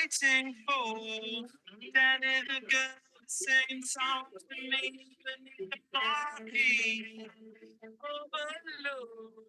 waiting for that little girl to sing songs to me beneath the marquee overload.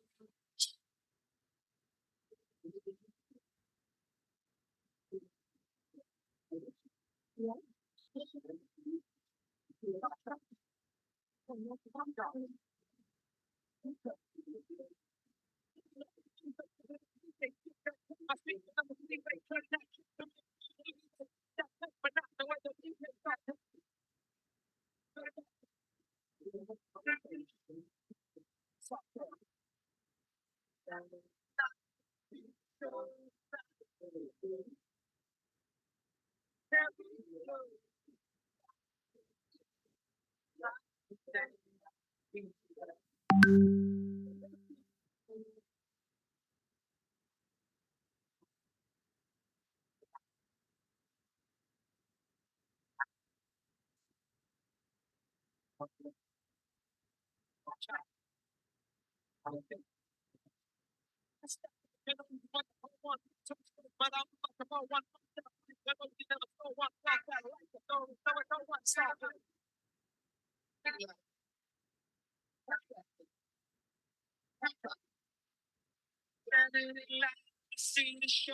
See the show,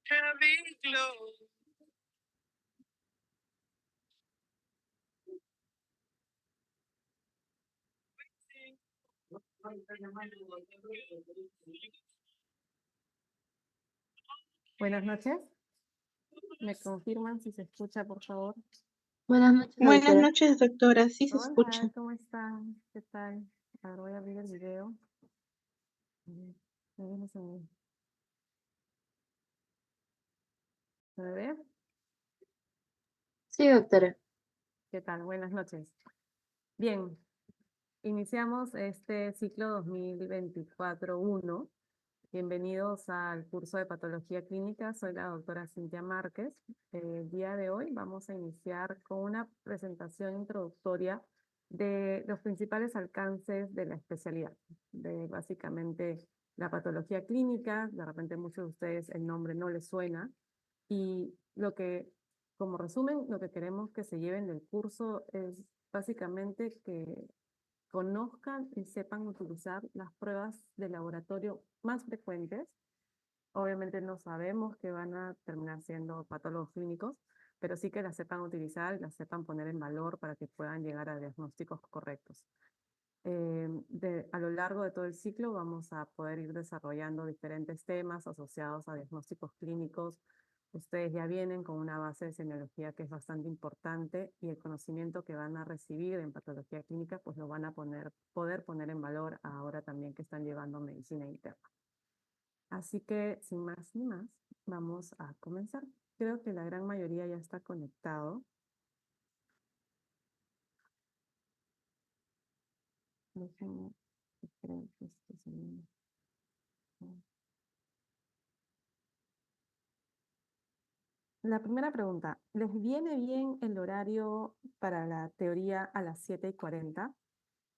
heavy glow. Buenas noches. ¿Me confirman si se escucha, por favor? Buenas noches, Buenas doctora. noches, doctora. Sí se Hola, escucha. ¿cómo están? ¿Qué tal? A ver, voy a abrir el video. ¿Me vienes a mí? ¿Se me ve? Sí, doctora. ¿Qué tal? Buenas noches. Bien, iniciamos este ciclo 2024-1. Bienvenidos al curso de Patología Clínica. Soy la doctora Cintia Márquez. El día de hoy vamos a iniciar con una presentación introductoria de los principales alcances de la especialidad, de básicamente la patología clínica. De repente muchos de ustedes el nombre no les suena. Y como resumen, lo que queremos que se lleven del curso es básicamente que conozcan y sepan utilizar las pruebas de laboratorio más frecuentes. Obviamente no sabemos que van a terminar siendo patólogos clínicos, pero sí que las sepan utilizar y las sepan poner en valor para que puedan llegar a diagnósticos correctos. A lo largo de todo el ciclo vamos a poder ir desarrollando diferentes temas asociados a diagnósticos clínicos. Ustedes ya vienen con una base de semiología que es bastante importante y el conocimiento que van a recibir en patología clínica pues lo van a poder poner en valor ahora también que están llevando medicina interna. Así que sin más ni más, vamos a comenzar. Creo que la gran mayoría ya está conectado. Déjenme, esperen que esto se me- La primera pregunta, ¿les viene bien el horario para la teoría a las 7:40?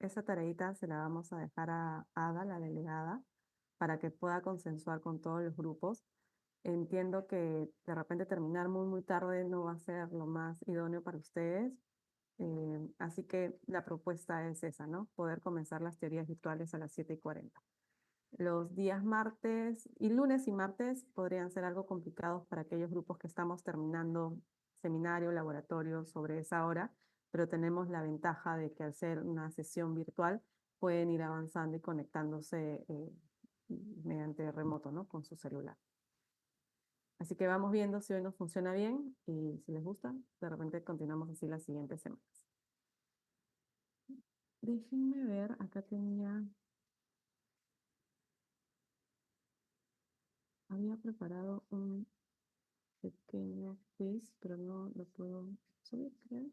Esa tareita se la vamos a dejar a Ada, la delegada, para que pueda consensuar con todos los grupos. Entiendo que de repente terminar muy tarde no va a ser lo más idóneo para ustedes. Así que la propuesta es esa, ¿no? Poder comenzar las teorías virtuales a las 7:40. Los días martes y lunes y martes podrían ser algo complicados para aquellos grupos que estamos terminando seminario, laboratorio sobre esa hora, pero tenemos la ventaja de que al ser una sesión virtual pueden ir avanzando y conectándose mediante remoto, ¿no? Con su celular. Así que vamos viendo si hoy nos funciona bien y si les gusta, de repente continuamos así las siguientes semanas. Déjenme ver, acá había preparado un pequeño quiz, pero no lo puedo subir, creo.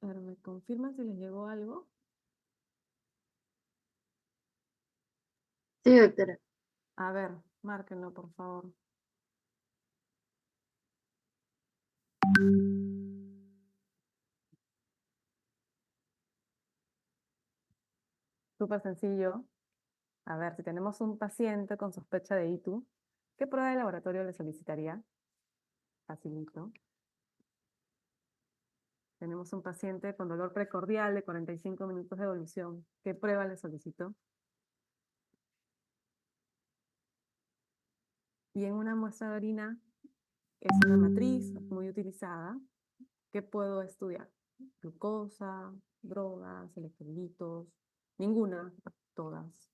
A ver, ¿me confirman si les llegó algo? Sí, doctora. A ver, márquenlo, por favor. súper sencillo. A ver, si tenemos un paciente con sospecha de ITU, ¿qué prueba de laboratorio le solicitaría? Facilito. Tenemos un paciente con dolor precordial de 45 minutos de evolución. ¿Qué prueba le solicito? Y en una muestra de orina, que es una matriz muy utilizada, ¿qué puedo estudiar? Glucosa, drogas, electrolitos, ninguna, todas.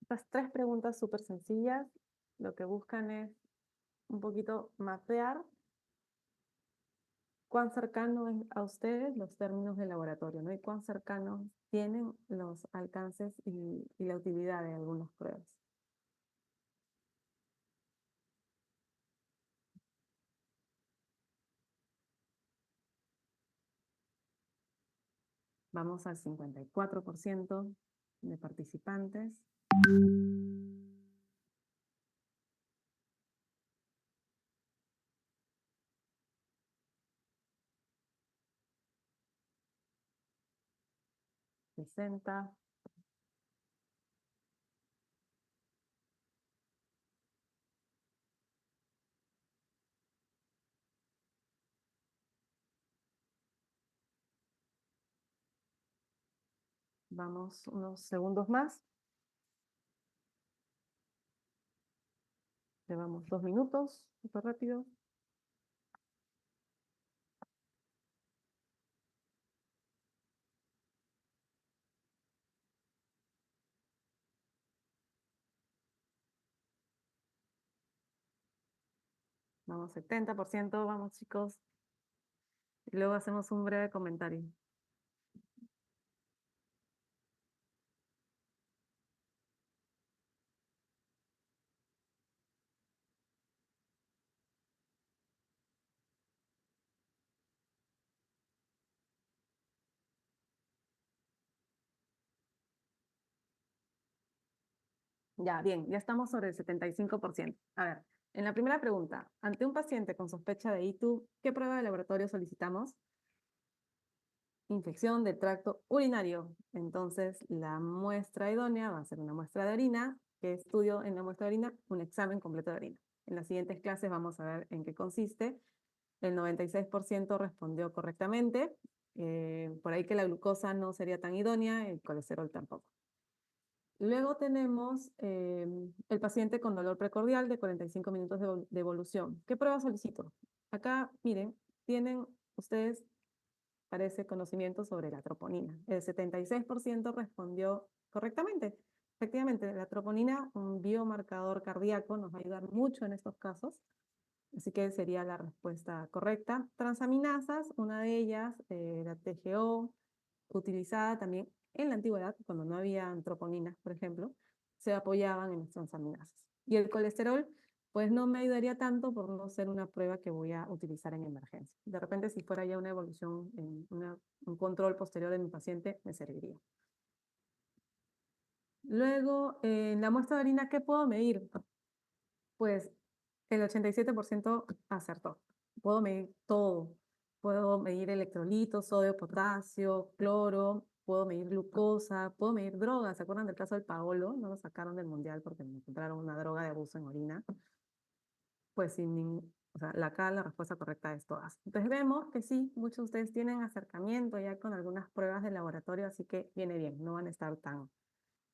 Estas tres preguntas súper sencillas, lo que buscan es un poquito mapear cuán cercano es a ustedes los términos de laboratorio, ¿no? Y cuán cercanos tienen los alcances y la utilidad de algunas pruebas. Vamos al 54% de participantes. ¿60? Vamos unos segundos más. Llevamos 2 minutos, súper rápido. Vamos 70%, vamos chicos. Y luego hacemos un breve comentario. Ya, bien, ya estamos sobre el 75%. A ver, en la primera pregunta, ante un paciente con sospecha de ITU, ¿qué prueba de laboratorio solicitamos? Infección del tracto urinario. Entonces, la muestra idónea va a ser una muestra de orina. ¿Qué estudio en la muestra de orina? Un examen completo de orina. En las siguientes clases vamos a ver en qué consiste. El 96% respondió correctamente. Por ahí que la glucosa no sería tan idónea, el colesterol tampoco. Luego tenemos el paciente con dolor precordial de 45 minutos de evolución. ¿Qué prueba solicito? Acá, miren, tienen ustedes, parece, conocimiento sobre la troponina. El 76% respondió correctamente. Efectivamente, la troponina, un biomarcador cardíaco, nos va a ayudar mucho en estos casos. Así que sería la respuesta correcta. Transaminasas, una de ellas, la TGO, utilizada también en la antigüedad, cuando no había troponinas, por ejemplo, se apoyaban en las transaminasas. Y el colesterol, pues no me ayudaría tanto por no ser una prueba que voy a utilizar en emergencia. De repente, si fuera ya una evolución, un control posterior de mi paciente, me serviría. Luego, en la muestra de orina, ¿qué puedo medir? Pues el 87% acertó. Puedo medir todo. Puedo medir electrolitos, sodio, potasio, cloro, puedo medir glucosa, puedo medir drogas. ¿Se acuerdan del caso del Paolo? No lo sacaron del mundial porque me encontraron una droga de abuso en orina. Pues o sea, acá la respuesta correcta es todas. Entonces vemos que sí, muchos de ustedes tienen acercamiento ya con algunas pruebas de laboratorio, así que viene bien, no van a estar tan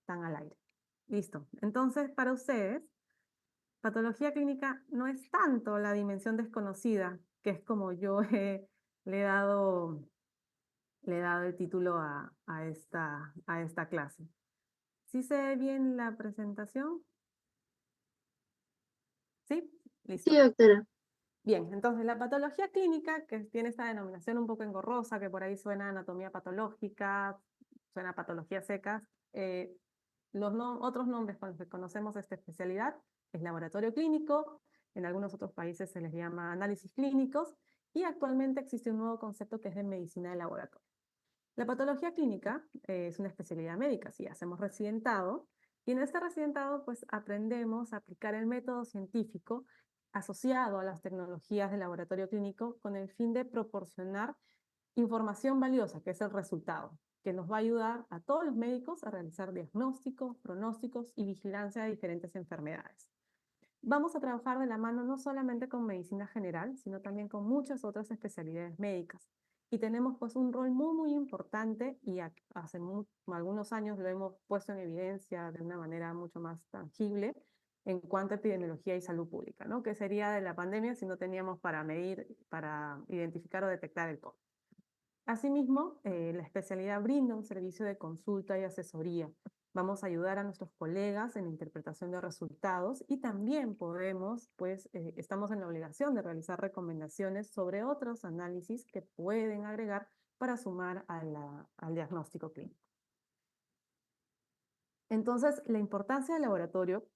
al aire. Listo. Entonces, para ustedes, patología clínica no es tanto la dimensión desconocida, que es como yo le he dado el título a esta clase. ¿Sí se ve bien la presentación? ¿Sí? Listo. Sí, doctora. Bien, entonces la patología clínica, que tiene esta denominación un poco engorrosa, que por ahí suena anatomía patológica, suena patologías secas, otros nombres con los que conocemos esta especialidad es laboratorio clínico, en algunos otros países se les llama análisis clínicos, y actualmente existe un nuevo concepto que es de medicina de laboratorio. La patología clínica es una especialidad médica, sí, hacemos residentado, y en este residentado pues aprendemos a aplicar el método científico asociado a las tecnologías de laboratorio clínico con el fin de proporcionar información valiosa, que es el resultado, que nos va a ayudar a todos los médicos a realizar diagnósticos, pronósticos y vigilancia de diferentes enfermedades. Vamos a trabajar de la mano no solamente con medicina general, sino también con muchas otras especialidades médicas. Y tenemos pues un rol muy importante y hace algunos años lo hemos puesto en evidencia de una manera mucho más tangible en cuanto a epidemiología y salud pública, ¿no? ¿Qué sería de la pandemia si no teníamos para medir, para identificar o detectar el COVID? Asimismo, la especialidad brinda un servicio de consulta y asesoría. Vamos a ayudar a nuestros colegas en la interpretación de resultados y también podemos, estamos en la obligación de realizar recomendaciones sobre otros análisis que pueden agregar para sumar al diagnóstico clínico. Entonces, la importancia del laboratorio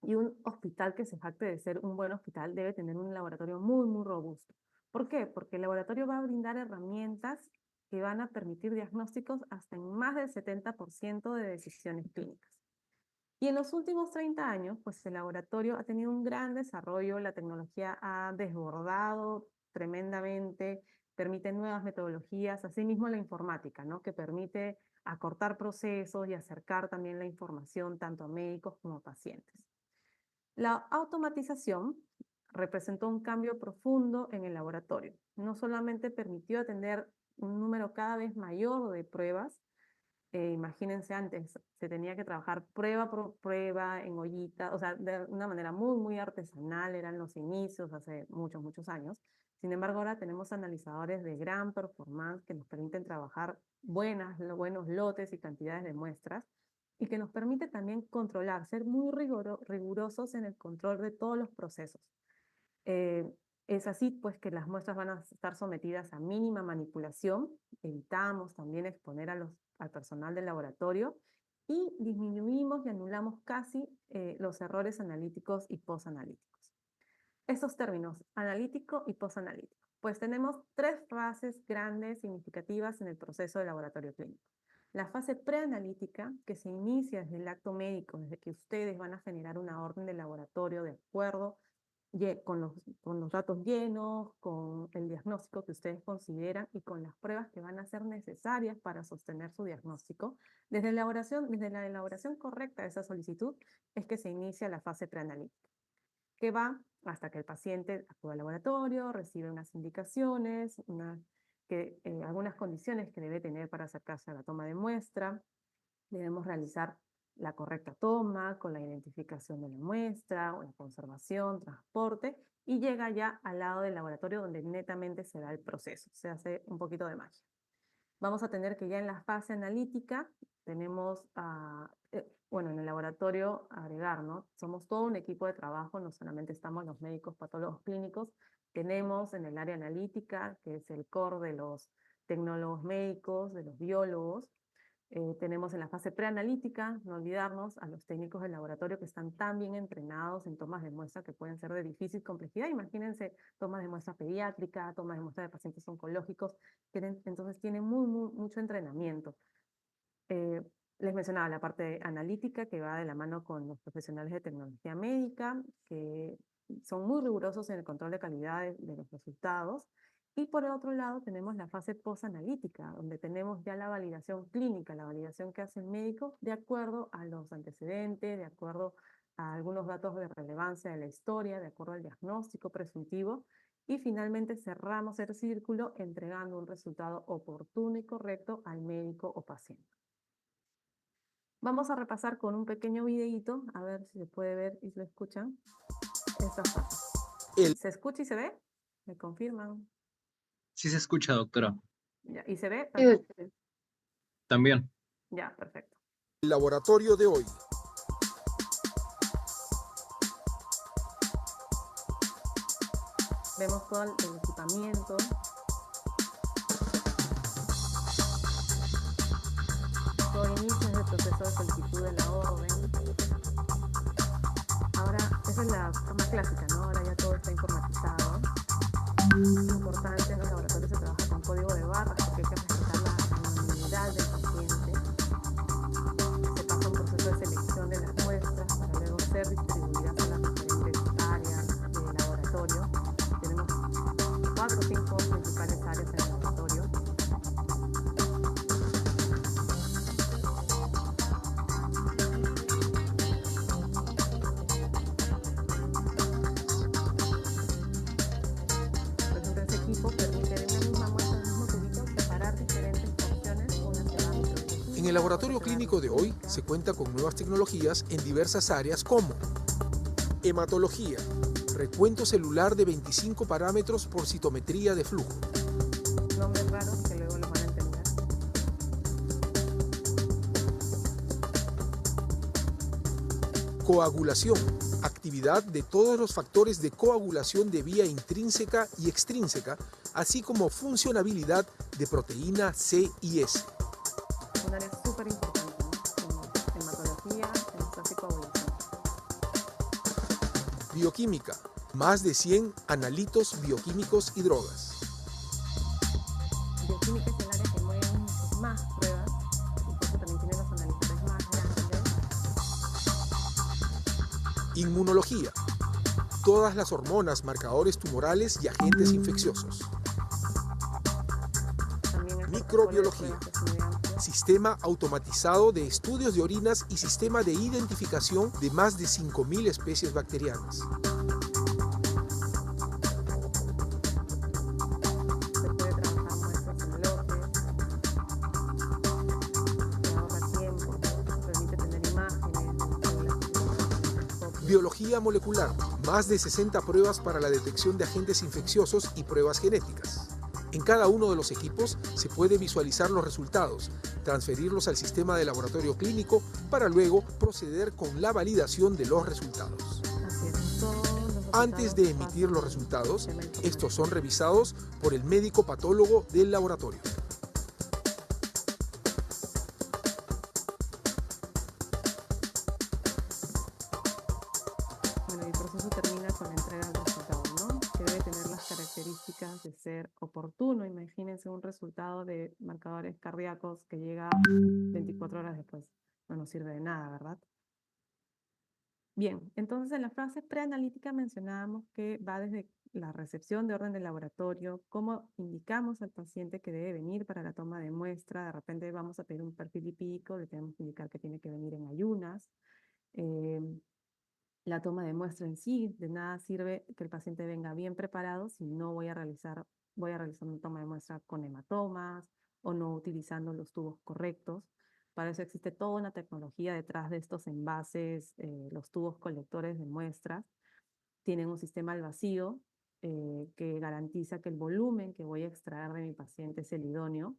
y un hospital que se jacte de ser un buen hospital debe tener un laboratorio muy robusto. ¿Por qué? Porque el laboratorio va a brindar herramientas que van a permitir diagnósticos hasta en más del 70% de decisiones clínicas. Y en los últimos 30 años, pues el laboratorio ha tenido un gran desarrollo, la tecnología ha desbordado tremendamente, permite nuevas metodologías, asimismo la informática, ¿no? Que permite acortar procesos y acercar también la información tanto a médicos como a pacientes. La automatización representó un cambio profundo en el laboratorio. No solamente permitió atender un número cada vez mayor de pruebas. Imagínense, antes se tenía que trabajar prueba por prueba en ollita, o sea, de una manera muy artesanal, eran los inicios hace muchos años. Sin embargo, ahora tenemos analizadores de gran performance que nos permiten trabajar buenos lotes y cantidades de muestras y que nos permite también controlar, ser muy rigurosos en el control de todos los procesos. Es así pues que las muestras van a estar sometidas a mínima manipulación, evitamos también exponer al personal del laboratorio y disminuimos y anulamos casi los errores analíticos y posanalíticos. Estos términos, analítico y posanalítico, pues tenemos tres fases grandes, significativas en el proceso de laboratorio clínico. La fase preanalítica, que se inicia desde el acto médico, desde que ustedes van a generar una orden de laboratorio de acuerdo con los datos llenos, con el diagnóstico que ustedes consideran y con las pruebas que van a ser necesarias para sostener su diagnóstico. Desde la elaboración correcta de esa solicitud es que se inicia la fase preanalítica, que va hasta que el paciente acude al laboratorio, recibe unas indicaciones, algunas condiciones que debe tener para acercarse a la toma de muestra. Debemos realizar la correcta toma, con la identificación de la muestra, la conservación, transporte, y llega ya al lado del laboratorio donde netamente se da el proceso, se hace un poquito de magia. Vamos a tener que ya en la fase analítica tenemos, en el laboratorio agregar, ¿no? Somos todo un equipo de trabajo, no solamente estamos los médicos patólogos clínicos, tenemos en el área analítica, que es el core de los tecnólogos médicos, de los biólogos. Tenemos en la fase preanalítica, no olvidarnos, a los técnicos del laboratorio que están tan bien entrenados en tomas de muestra que pueden ser de difícil complejidad. Imagínense tomas de muestra pediátrica, tomas de muestra de pacientes oncológicos, que entonces tienen mucho entrenamiento. Les mencionaba la parte analítica que va de la mano con los profesionales de tecnología médica, que son muy rigurosos en el control de calidad de los resultados. Y por el otro lado tenemos la fase posanalítica, donde tenemos ya la validación clínica, la validación que hace el médico de acuerdo a los antecedentes, de acuerdo a algunos datos de relevancia de la historia, de acuerdo al diagnóstico presuntivo, y finalmente cerramos el círculo entregando un resultado oportuno y correcto al médico o paciente. Vamos a repasar con un pequeño videíto, a ver si se puede ver y se lo escuchan. Estas fases. ¿Se escucha y se ve? ¿Me confirman? Sí se escucha, doctora. Ya, ¿y se ve? Sí. También. Ya, perfecto. El laboratorio de hoy. Vemos todo el equipamiento. Todo inicio es el proceso de solicitud de la orden. Ahora, esa es la forma clásica, ¿no? Ahora ya todo está informatizado. Es importante, en los laboratorios se trabaja con código de barras porque hay que respetar la anonimidad del paciente. Se pasa un proceso de selección de las muestras para luego ser distribuidas a las diferentes áreas de la principales áreas del laboratorio. Por ejemplo, ese equipo permite de una misma muestra, del mismo tubito, separar diferentes porciones. Una se va a microscopía, En el laboratorio otra se va a clínico de hoy bioquímica. se cuenta con nuevas tecnologías en diversas áreas como hematología, recuento celular de 25 parámetros por citometría de flujo, Nombres raros que luego los van a entender. coagulación, actividad de todos los factores de coagulación de vía intrínseca y extrínseca, así como funcionabilidad de proteína C y S. Un área súper importante, ¿no? En hematología, hemostasis y coagulación. Bioquímica, más de 100 analitos bioquímicos y drogas. Bioquímica es el área que mueve muchas más pruebas y por eso también tiene los analizadores más grandes. Inmunología, todas las hormonas, marcadores tumorales y agentes infecciosos. También el Microbiología, portafolio de pruebas es muy amplio. sistema automatizado de estudios de orinas y sistema de identificación de más de 5.000 especies bacterianas. Se puede trabajar muestras en lotes, se ahorra tiempo, permite tener imágenes, Biología molecular, más de 60 pruebas para la detección de agentes infecciosos y pruebas genéticas. En cada uno de los equipos se puede visualizar los resultados, transferirlos al sistema de laboratorio clínico para luego proceder con la validación de los resultados. Así es, todos los Antes de resultados emitir los pasan resultados, por el sistema estos son informático. revisados por el médico patólogo del laboratorio. Bueno, y el proceso termina con la entrega del resultado, ¿no? Que debe tener las características de ser oportuno. Imagínense un resultado de marcadores cardíacos que llega 24 horas después. No nos sirve de nada, ¿verdad? Bien, entonces en la fase preanalítica mencionábamos que va desde la recepción de orden del laboratorio, cómo indicamos al paciente que debe venir para la toma de muestra. De repente vamos a pedir un perfil lipídico, le tenemos que indicar que tiene que venir en ayunas. La toma de muestra en sí, de nada sirve que el paciente venga bien preparado si no voy a realizar una toma de muestra con hematomas o no utilizando los tubos correctos. Para eso existe toda una tecnología detrás de estos envases, los tubos colectores de muestras. Tienen un sistema al vacío que garantiza que el volumen que voy a extraer de mi paciente es el idóneo.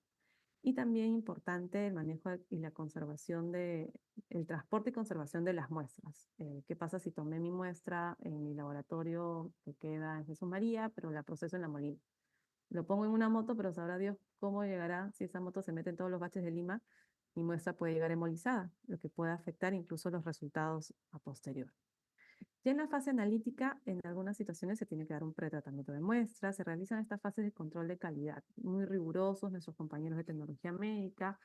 Y también importante el manejo y la conservación el transporte y conservación de las muestras. ¿Qué pasa si tomé mi muestra en mi laboratorio que queda en Jesús María, pero la proceso en La Molina? Lo pongo en una moto, pero sabrá Dios cómo llegará, si esa moto se mete en todos los baches de Lima, mi muestra puede llegar embolizada, lo que puede afectar incluso los resultados a posterior. Ya en la fase analítica, en algunas situaciones se tiene que dar un pretratamiento de muestras, se realizan estas fases de control de calidad, muy rigurosos nuestros compañeros de tecnología médica,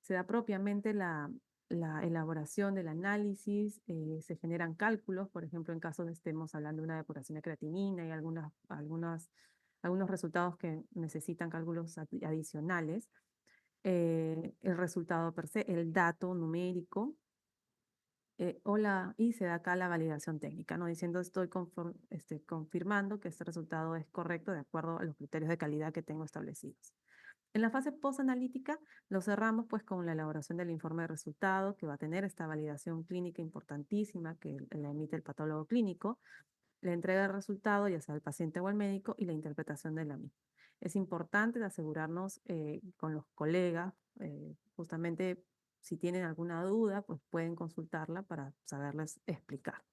se da propiamente la elaboración del análisis, se generan cálculos, por ejemplo, en caso de estemos hablando de una depuración de creatinina y algunos resultados que necesitan cálculos adicionales, el resultado per se, el dato numérico, y se da acá la validación técnica, ¿no? Diciendo estoy confirmando que este resultado es correcto de acuerdo a los criterios de calidad que tengo establecidos. En la fase postanalítica lo cerramos pues con la elaboración del informe de resultado que va a tener esta validación clínica importantísima que la emite el patólogo clínico, la entrega del resultado ya sea al paciente o al médico y la interpretación de la misma. Es importante asegurarnos con los colegas, justamente si tienen alguna duda, pues pueden consultarla para saberles explicar.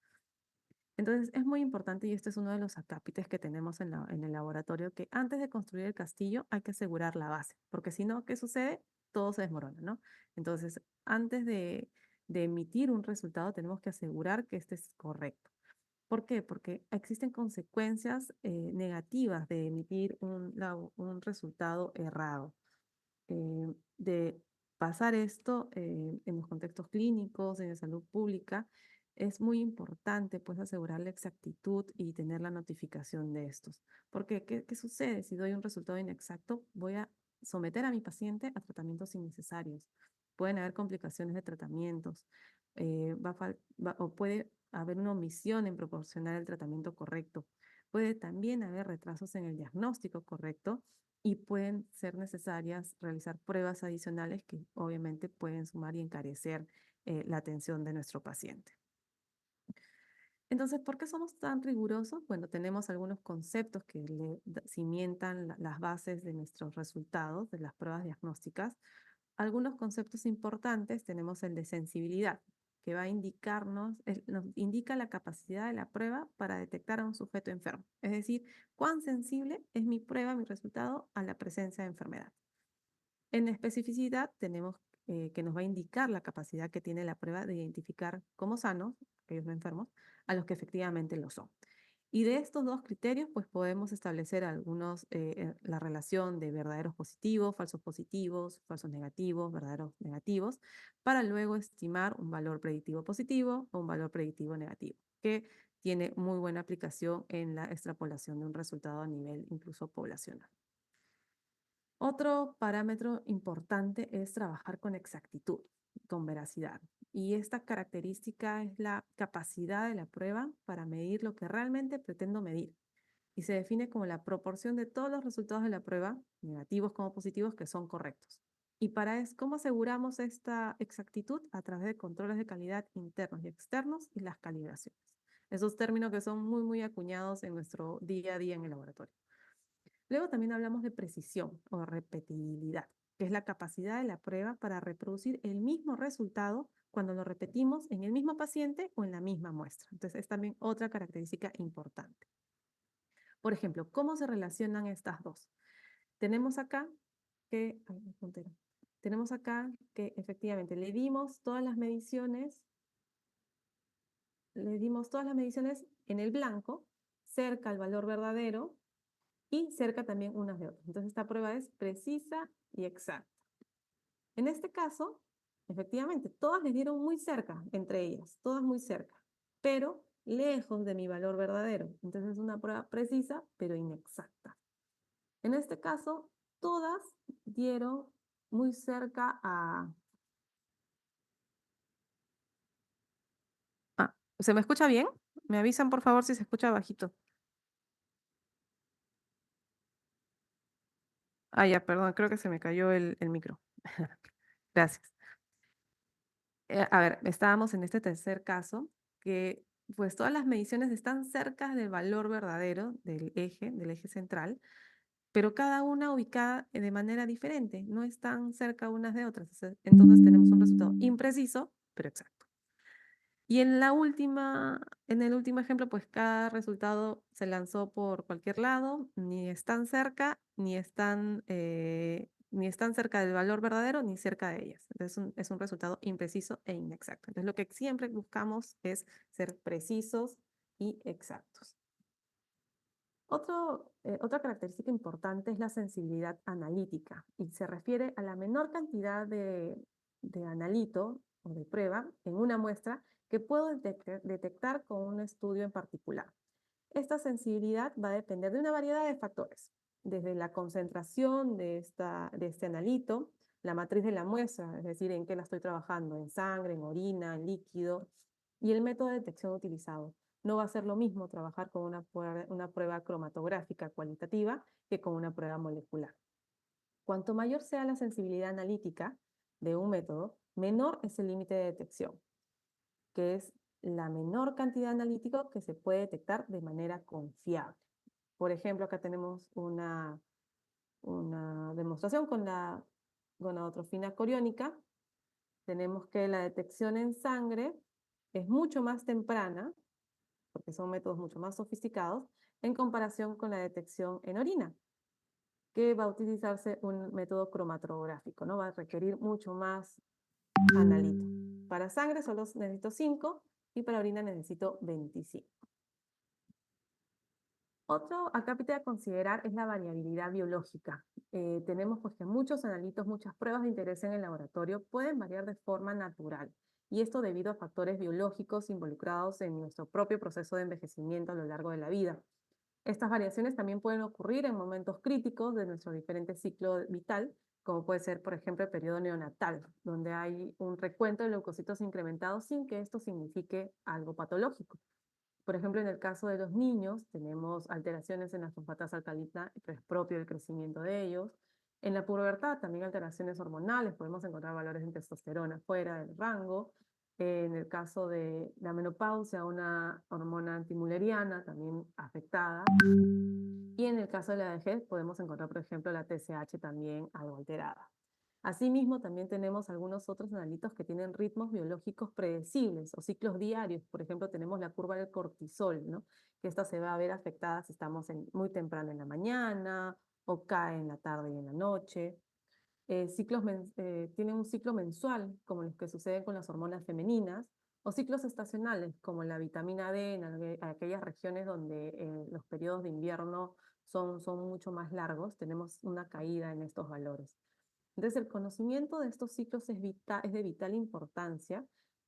Entonces es muy importante, y este es uno de los acápites que tenemos en el laboratorio, que antes de construir el castillo hay que asegurar la base, porque si no, ¿qué sucede? Todo se desmorona, ¿no? Entonces, antes de emitir un resultado, tenemos que asegurar que este es correcto. ¿Por qué? Porque existen consecuencias negativas de emitir un resultado errado. De pasar esto en los contextos clínicos, en la salud pública, es muy importante pues asegurar la exactitud y tener la notificación de estos. Porque, ¿qué sucede? Si doy un resultado inexacto, voy a someter a mi paciente a tratamientos innecesarios. Pueden haber complicaciones de tratamientos, o puede haber una omisión en proporcionar el tratamiento correcto. Puede también haber retrasos en el diagnóstico correcto y pueden ser necesarias realizar pruebas adicionales que obviamente pueden sumar y encarecer la atención de nuestro paciente. Entonces, ¿por qué somos tan rigurosos? Bueno, tenemos algunos conceptos que cimientan las bases de nuestros resultados, de las pruebas diagnósticas. Algunos conceptos importantes, tenemos el de sensibilidad, que va a indicarnos, nos indica la capacidad de la prueba para detectar a un sujeto enfermo. Es decir, cuán sensible es mi prueba, mi resultado, a la presencia de enfermedad. En especificidad tenemos que nos va a indicar la capacidad que tiene la prueba de identificar como sanos, aquellos no enfermos, a los que efectivamente lo son. Y de estos dos criterios, pues podemos establecer la relación de verdaderos positivos, falsos negativos, verdaderos negativos, para luego estimar un valor predictivo positivo o un valor predictivo negativo, que tiene muy buena aplicación en la extrapolación de un resultado a nivel incluso poblacional. Otro parámetro importante es trabajar con exactitud, con veracidad. Y esta característica es la capacidad de la prueba para medir lo que realmente pretendo medir. Y se define como la proporción de todos los resultados de la prueba, negativos como positivos, que son correctos. Y para eso, ¿cómo aseguramos esta exactitud? A través de controles de calidad internos y externos y las calibraciones. Esos términos que son muy, muy acuñados en nuestro día a día en el laboratorio. Luego también hablamos de precisión o repetibilidad, que es la capacidad de la prueba para reproducir el mismo resultado cuando lo repetimos en el mismo paciente o en la misma muestra. Entonces, es también otra característica importante. Por ejemplo, ¿cómo se relacionan estas dos? Tenemos acá que, tenemos acá que efectivamente le dimos todas las mediciones en el blanco, cerca al valor verdadero, y cerca también unas de otras. Entonces esta prueba es precisa y exacta. En este caso, efectivamente, todas les dieron muy cerca entre ellas, todas muy cerca, pero lejos de mi valor verdadero. Entonces es una prueba precisa, pero inexacta. En este caso, todas dieron muy cerca a... ¿se me escucha bien? Me avisan, por favor, si se escucha bajito. Ya, perdón, creo que se me cayó el micro. Gracias. A ver, estábamos en este tercer caso, que pues todas las mediciones están cerca del valor verdadero del eje central, pero cada una ubicada de manera diferente, no están cerca unas de otras. Entonces tenemos un resultado impreciso, pero exacto. Y en el último ejemplo, pues cada resultado se lanzó por cualquier lado, ni están cerca, ni están cerca del valor verdadero, ni cerca de ellas. Entonces es un resultado impreciso e inexacto. Entonces lo que siempre buscamos es ser precisos y exactos. Otra característica importante es la sensibilidad analítica y se refiere a la menor cantidad de analito o de prueba en una muestra que puedo detectar con un estudio en particular. Esta sensibilidad va a depender de una variedad de factores, desde la concentración de este analito, la matriz de la muestra, es decir, en qué la estoy trabajando, en sangre, en orina, en líquido, y el método de detección utilizado. No va a ser lo mismo trabajar con una prueba cromatográfica cualitativa que con una prueba molecular. Cuanto mayor sea la sensibilidad analítica de un método, menor es el límite de detección, que es la menor cantidad analítica que se puede detectar de manera confiable. Por ejemplo, acá tenemos una demostración con la gonadotrofina coriónica. Tenemos que la detección en sangre es mucho más temprana, porque son métodos mucho más sofisticados, en comparación con la detección en orina, que va a utilizarse un método cromatográfico, ¿no? Va a requerir mucho más analito. Para sangre solo necesito 5 y para orina necesito 25. Otro acápite a considerar es la variabilidad biológica. Tenemos pues que muchos analitos, muchas pruebas de interés en el laboratorio pueden variar de forma natural y esto debido a factores biológicos involucrados en nuestro propio proceso de envejecimiento a lo largo de la vida. Estas variaciones también pueden ocurrir en momentos críticos de nuestro diferente ciclo vital, como puede ser, por ejemplo, el periodo neonatal, donde hay un recuento de leucocitos incrementados sin que esto signifique algo patológico. Por ejemplo, en el caso de los niños, tenemos alteraciones en la fosfatasa alcalina, que es propio del crecimiento de ellos. En la pubertad, también alteraciones hormonales, podemos encontrar valores de testosterona fuera del rango. En el caso de la menopausia, una hormona antimuleriana también afectada. Y en el caso de la vejez, podemos encontrar, por ejemplo, la TSH también algo alterada. Asimismo, también tenemos algunos otros analitos que tienen ritmos biológicos predecibles o ciclos diarios. Por ejemplo, tenemos la curva del cortisol, ¿no? Que esta se va a ver afectada si estamos muy temprano en la mañana o cae en la tarde y en la noche. Tienen un ciclo mensual, como los que suceden con las hormonas femeninas, o ciclos estacionales, como la vitamina D en aquellas regiones donde los periodos de invierno son mucho más largos, tenemos una caída en estos valores. Entonces, el conocimiento de estos ciclos es de vital importancia,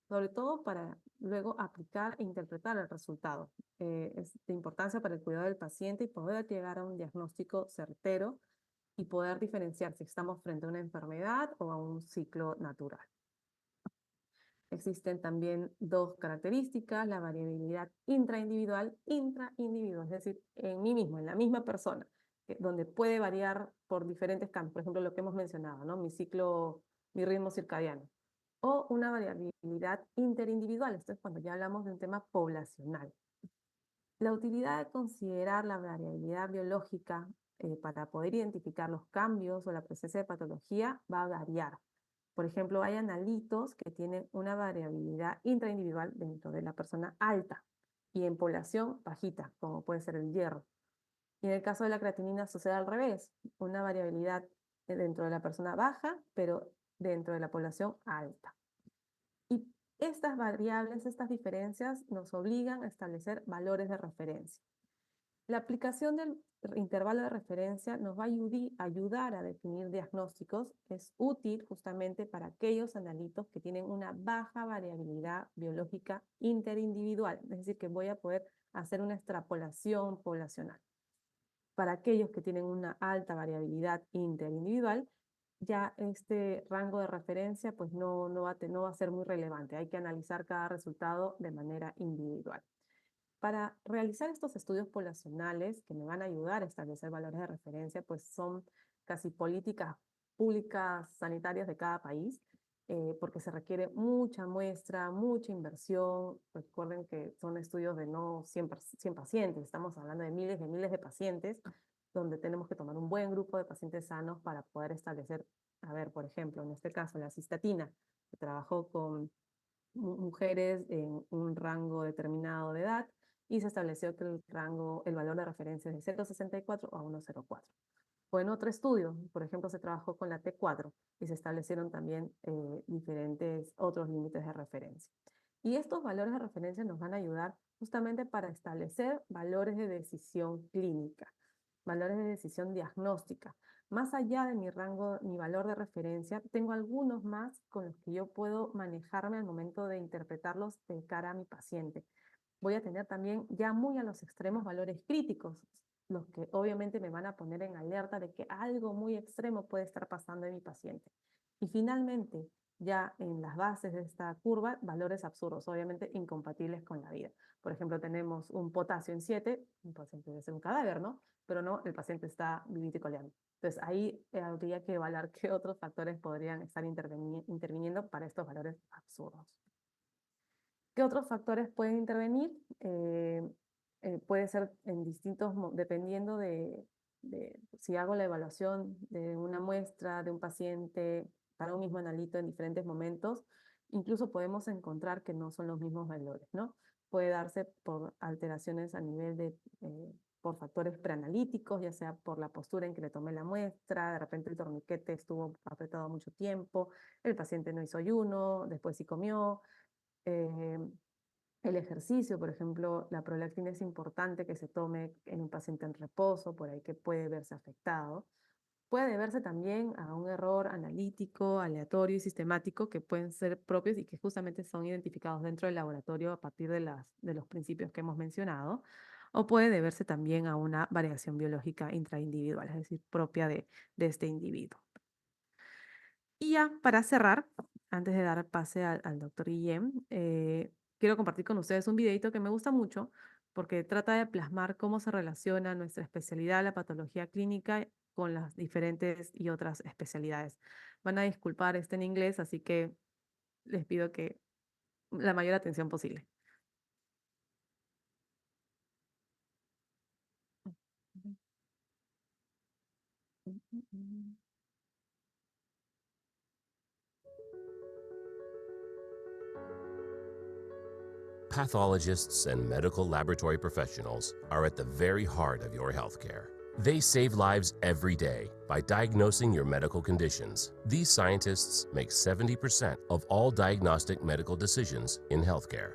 sobre todo para luego aplicar e interpretar el resultado. Es de importancia para el cuidado del paciente y poder llegar a un diagnóstico certero y poder diferenciar si estamos frente a una enfermedad o a un ciclo natural. Existen también dos características, la variabilidad intraindividual, es decir, en mí mismo, en la misma persona, donde puede variar por diferentes cambios, por ejemplo, lo que hemos mencionado, ¿no? Mi ritmo circadiano. O una variabilidad interindividual, esto es cuando ya hablamos de un tema poblacional. La utilidad de considerar la variabilidad biológica para poder identificar los cambios o la presencia de patología va a variar. Por ejemplo, hay analitos que tienen una variabilidad intraindividual dentro de la persona alta y en población bajita, como puede ser el hierro. Y en el caso de la creatinina sucede al revés, una variabilidad dentro de la persona baja, pero dentro de la población alta. Y estas variables, estas diferencias nos obligan a establecer valores de referencia. La aplicación del intervalo de referencia nos va a ayudar a definir diagnósticos. Es útil justamente para aquellos analitos que tienen una baja variabilidad biológica interindividual, es decir, que voy a poder hacer una extrapolación poblacional. Para aquellos que tienen una alta variabilidad interindividual, ya este rango de referencia pues no va a ser muy relevante. Hay que analizar cada resultado de manera individual. Para realizar estos estudios poblacionales que me van a ayudar a establecer valores de referencia, pues son casi políticas públicas sanitarias de cada país, porque se requiere mucha muestra, mucha inversión. Recuerden que son estudios de no 100 pacientes, estamos hablando de miles de pacientes, donde tenemos que tomar un buen grupo de pacientes sanos para poder establecer, a ver, por ejemplo, en este caso, la cistatina, que trabajó con mujeres en un rango determinado de edad, y se estableció que el valor de referencia es de 0,64 a 1,04. O en otro estudio, por ejemplo, se trabajó con la T4 y se establecieron también diferentes otros límites de referencia. Y estos valores de referencia nos van a ayudar justamente para establecer valores de decisión clínica, valores de decisión diagnóstica. Más allá de mi rango, mi valor de referencia, tengo algunos más con los que yo puedo manejarme al momento de interpretarlos de cara a mi paciente. Voy a tener también ya muy a los extremos valores críticos, los que obviamente me van a poner en alerta de que algo muy extremo puede estar pasando en mi paciente. Y finalmente, ya en las bases de esta curva, valores absurdos, obviamente incompatibles con la vida. Por ejemplo, tenemos un potasio en 7, un paciente debe ser un cadáver, ¿no? Pero no, el paciente está vivito y coleando. Entonces ahí habría que evaluar qué otros factores podrían estar interviniendo para estos valores absurdos. ¿Qué otros factores pueden intervenir? Puede ser en dependiendo de si hago la evaluación de una muestra de un paciente para un mismo analito en diferentes momentos, incluso podemos encontrar que no son los mismos valores, ¿no? Puede darse por alteraciones a nivel por factores preanalíticos, ya sea por la postura en que le tomé la muestra, de repente el torniquete estuvo apretado mucho tiempo, el paciente no hizo ayuno, después sí comió. El ejercicio, por ejemplo, la prolactina es importante que se tome en un paciente en reposo, por ahí que puede verse afectado. puede deberse también a un error analítico, aleatorio y sistemático que pueden ser propios y que justamente son identificados dentro del laboratorio a partir de los principios que hemos mencionado, o puede deberse también a una variación biológica intraindividual, es decir, propia de este individuo. Y ya para cerrar, antes de dar pase al doctor Guillem, quiero compartir con ustedes un videito que me gusta mucho porque trata de plasmar cómo se relaciona nuestra especialidad, la patología clínica, con las diferentes y otras especialidades. Van a disculpar, está en inglés, así que les pido que la mayor atención posible. Pathologists and medical laboratory professionals are at the very heart of your healthcare. They save lives every day by diagnosing your medical conditions. These scientists make 70% of all diagnostic medical decisions in healthcare.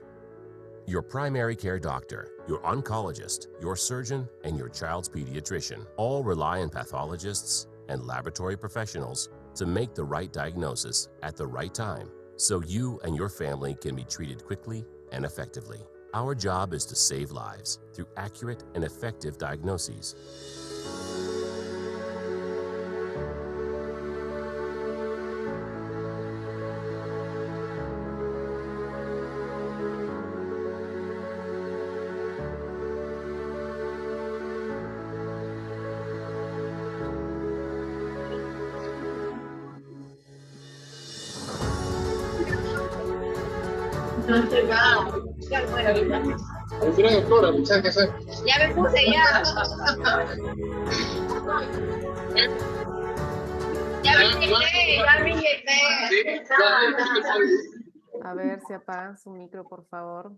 Your primary care doctor, your oncologist, your surgeon, and your child's pediatrician all rely on pathologists and laboratory professionals to make the right diagnosis at the right time, so you and your family can be treated quickly and effectively. Our job is to save lives through accurate and effective diagnoses. Doctora, muchas gracias. Ya me puse, ya. Ya me inyecté. A ver si apagan su micro, por favor.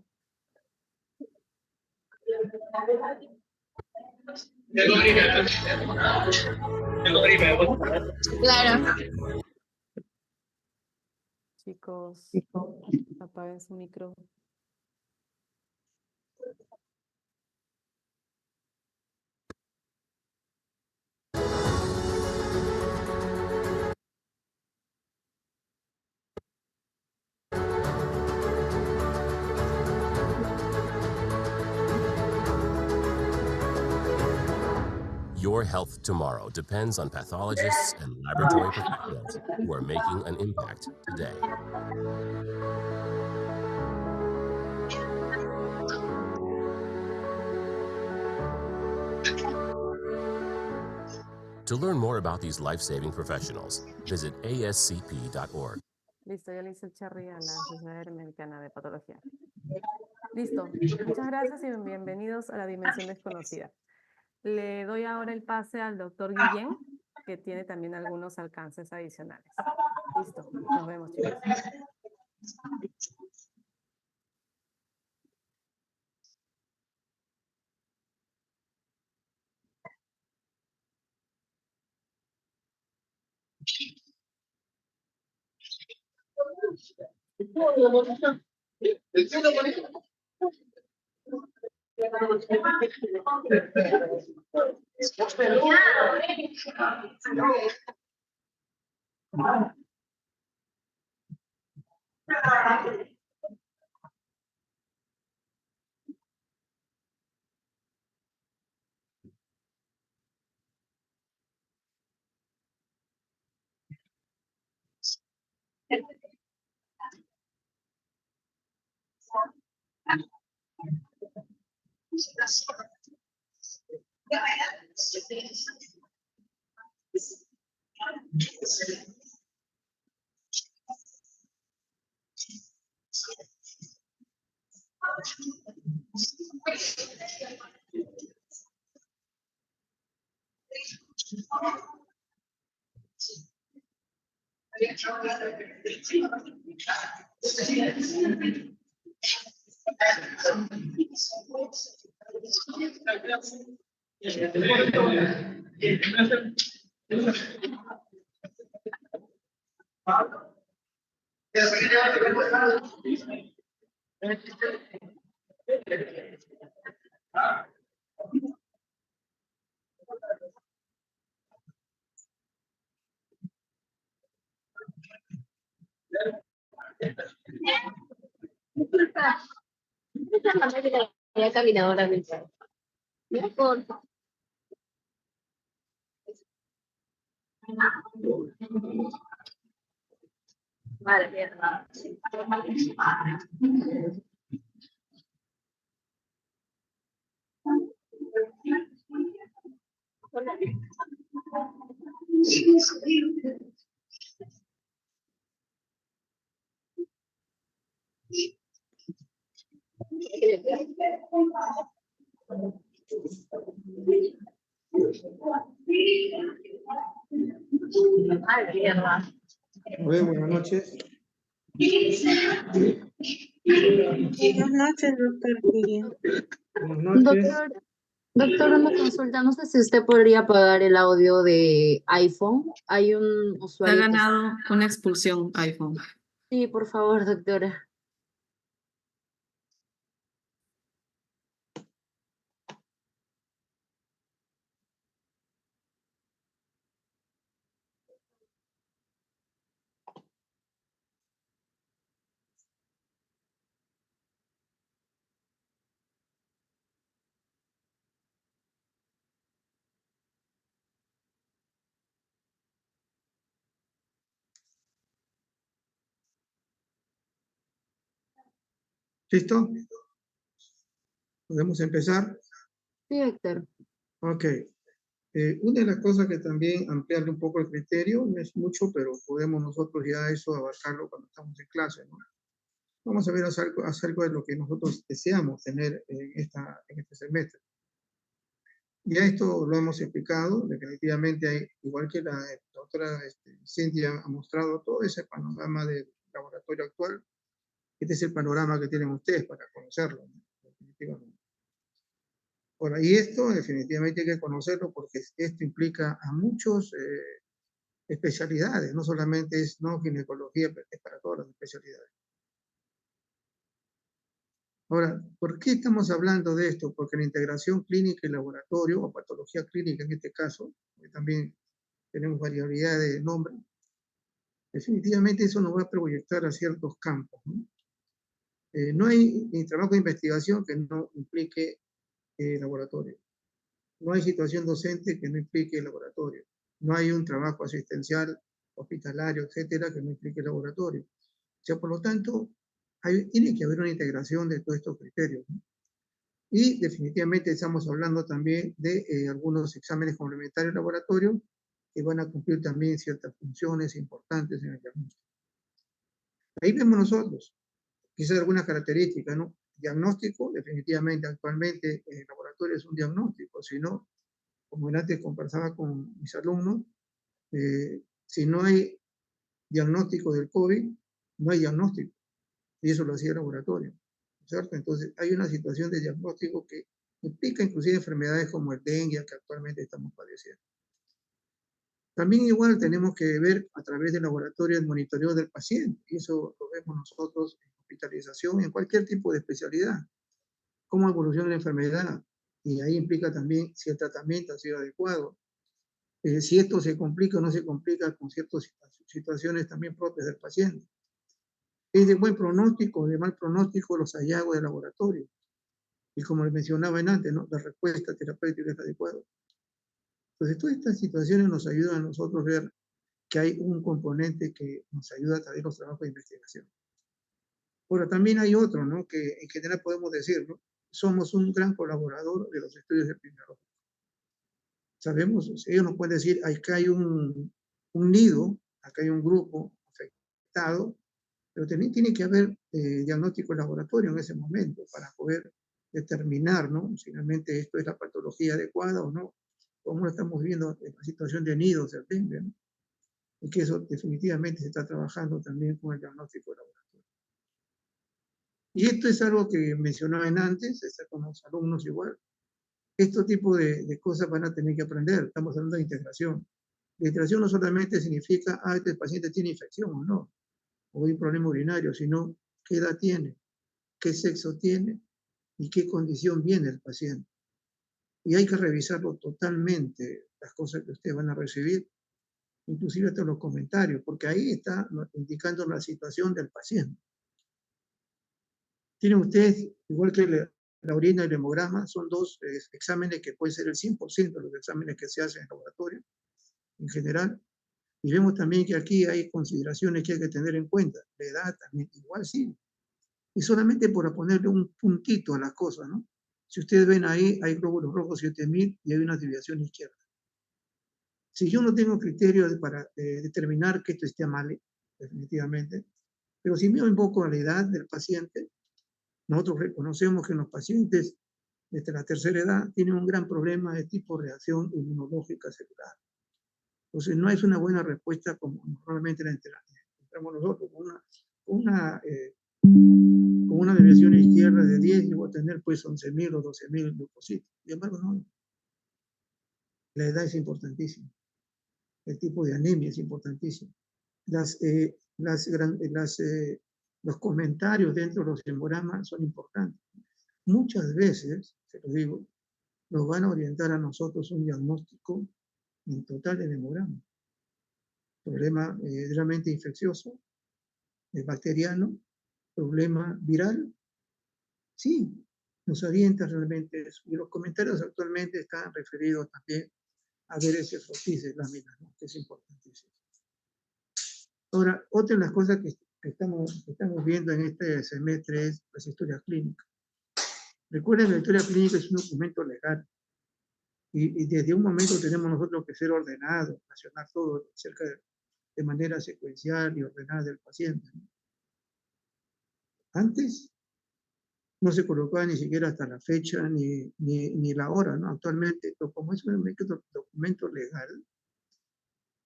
Claro. Chicos, apaguen su micro. Your health tomorrow depends on pathologists and laboratory professionals who are making an impact today. To learn more about these life-saving professionals, visit ascp.org. Listo, ya le hice el cherry a la Sociedad Americana de Patología. Listo. Muchas gracias y bienvenidos a la Dimensión Desconocida. Le doy ahora el pase al doctor Guillén, que tiene también algunos alcances adicionales. Listo. Nos vemos, chicos. La caminadora mental. No importa. Vale, mierda. Vale, mierda. Buenas noches. Buenas noches, doctor Guillén. Buenas noches. Doctor, una consulta. No sé si usted podría apagar el audio de iPhone. Hay un Ha usuario. ganado una expulsión iPhone. Sí, por favor, doctora. ¿Listo? ¿Podemos empezar? Sí, doctor. Ok. Una de las cosas que también ampliarle un poco el criterio, no es mucho, pero podemos nosotros ya eso abarcarlo cuando estamos en clase, ¿no? Vamos a ver acerca de lo que nosotros deseamos tener en este semestre. Ya esto lo hemos explicado, definitivamente hay, igual que la doctora Cintia ha mostrado todo ese panorama del laboratorio actual. Este es el panorama que tienen ustedes para conocerlo, ¿no? Definitivamente. Ahora, y esto definitivamente hay que conocerlo porque esto implica a muchas especialidades, no solamente es ginecología, es para todas las especialidades. Ahora, ¿por qué estamos hablando de esto? Porque la integración clínica y laboratorio, o patología clínica en este caso, que también tenemos variabilidad de nombre, definitivamente eso nos va a proyectar a ciertos campos, ¿no? No hay trabajo de investigación que no implique laboratorio. No hay situación docente que no implique laboratorio. No hay un trabajo asistencial, hospitalario, etcétera, que no implique laboratorio. O sea, por lo tanto, tiene que haber una integración de todos estos criterios, ¿no? Y definitivamente estamos hablando también de algunos exámenes complementarios de laboratorio que van a cumplir también ciertas funciones importantes en el diagnóstico. Ahí vemos nosotros, quizás algunas características, ¿no? Diagnóstico, definitivamente actualmente el laboratorio es un diagnóstico, si no, como antes conversaba con mis alumnos, si no hay diagnóstico del COVID, no hay diagnóstico, y eso lo hacía el laboratorio, ¿cierto? Entonces hay una situación de diagnóstico que implica inclusive enfermedades como el dengue que actualmente estamos padeciendo. También igual tenemos que ver a través del laboratorio el monitoreo del paciente, y eso lo vemos nosotros en hospitalización, en cualquier tipo de especialidad, cómo evoluciona la enfermedad, y ahí implica también si el tratamiento ha sido adecuado, si esto se complica o no se complica con ciertas situaciones también propias del paciente. Es de buen pronóstico o de mal pronóstico los hallazgos de laboratorio, y como les mencionaba antes, ¿no? La respuesta terapéutica es adecuada. Entonces, todas estas situaciones nos ayudan a nosotros a ver que hay un componente que nos ayuda a través de los trabajos de investigación. Ahora, también hay otro, ¿no? Que en general podemos decir, ¿no? Somos un gran colaborador de los estudios epidemiológicos. Sabemos, ellos nos pueden decir, acá hay un nido, acá hay un grupo afectado, pero también tiene que haber diagnóstico en laboratorio en ese momento para poder determinar, ¿no? Si realmente esto es la patología adecuada o no, como lo estamos viendo en la situación de nidos del dengue, ¿no? Y que eso definitivamente se está trabajando también con el diagnóstico de laboratorio. Y esto es algo que mencionaban antes, está con los alumnos igual. Este tipo de cosas van a tener que aprender, estamos hablando de integración. La integración no solamente significa, este paciente tiene infección o no, o hay un problema urinario, sino qué edad tiene, qué sexo tiene y qué condición viene el paciente. Y hay que revisarlo totalmente, las cosas que ustedes van a recibir, inclusive hasta los comentarios, porque ahí está indicando la situación del paciente. Tienen ustedes, igual que la orina y el hemograma, son dos exámenes que pueden ser el 100% de los exámenes que se hacen en laboratorio, en general. Y vemos también que aquí hay consideraciones que hay que tener en cuenta. La edad también, igual sí. Y solamente por ponerle un puntito a las cosas, ¿no? Si ustedes ven ahí, hay glóbulos rojos 7000 y hay una desviación izquierda. Si yo no tengo criterios para determinar que esto esté mal, definitivamente, pero si me voy un poco a la edad del paciente, nosotros reconocemos que en los pacientes desde la tercera edad tienen un gran problema de tipo reacción inmunológica celular. Entonces no es una buena respuesta como normalmente la encontramos nosotros, con una desviación izquierda de 10 y voy a tener pues 11.000 o 12.000 leucocitos. Sin embargo, no. La edad es importantísima. El tipo de anemia es importantísimo. Los comentarios dentro de los hemogramas son importantes. Muchas veces, se lo digo, nos van a orientar a nosotros un diagnóstico en total del hemograma. Problema realmente infeccioso, bacteriano, problema viral. Sí, nos orienta realmente eso. Y los comentarios actualmente están referidos también a ver ese frotis de láminas, ¿no? Que es importantísimo. Ahora, otra de las cosas que estamos viendo en este semestre es las historias clínicas. Recuerden que la historia clínica es un documento legal y desde un momento tenemos nosotros que ser ordenados, relacionar todo acerca de manera secuencial y ordenada del paciente, ¿no? Antes no se colocaba ni siquiera hasta la fecha ni la hora, ¿no? Actualmente, como es un documento legal,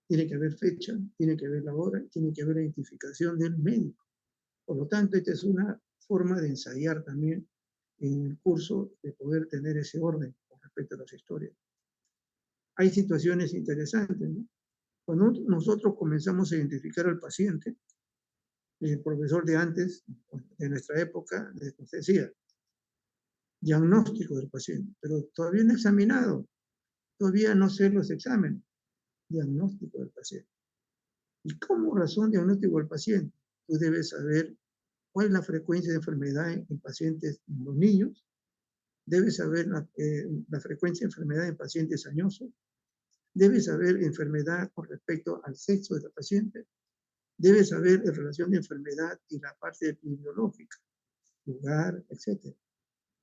tiene que haber fecha, tiene que haber la hora, tiene que haber la identificación del médico. Por lo tanto, esta es una forma de ensayar también en el curso de poder tener ese orden con respecto a las historias. Hay situaciones interesantes, ¿no? Cuando nosotros comenzamos a identificar al paciente, el profesor de antes, de nuestra época, nos decía, diagnóstico del paciente, pero todavía no examinado, todavía no sé los exámenes, diagnóstico del paciente. ¿Y cómo razón diagnóstico del paciente? Tú debes saber cuál es la frecuencia de enfermedad en pacientes, en los niños, debes saber la frecuencia de enfermedad en pacientes añosos, debes saber enfermedad con respecto al sexo de la paciente, debes saber en relación de enfermedad y la parte epidemiológica, lugar, etc.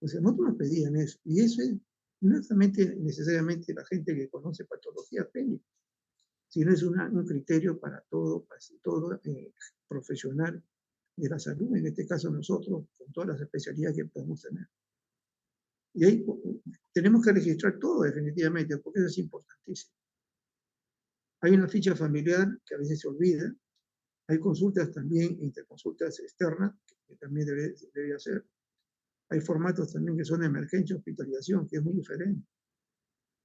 O sea, nosotros nos pedían eso, y eso es no solamente necesariamente la gente que conoce patología clínica, sino es un criterio para todo profesional de la salud, en este caso nosotros, con todas las especialidades que podemos tener. Y ahí tenemos que registrar todo definitivamente, porque eso es importantísimo. Hay una ficha familiar que a veces se olvida, hay consultas también, interconsultas externas, que también debe hacer. Hay formatos también que son de emergencia, hospitalización, que es muy diferente.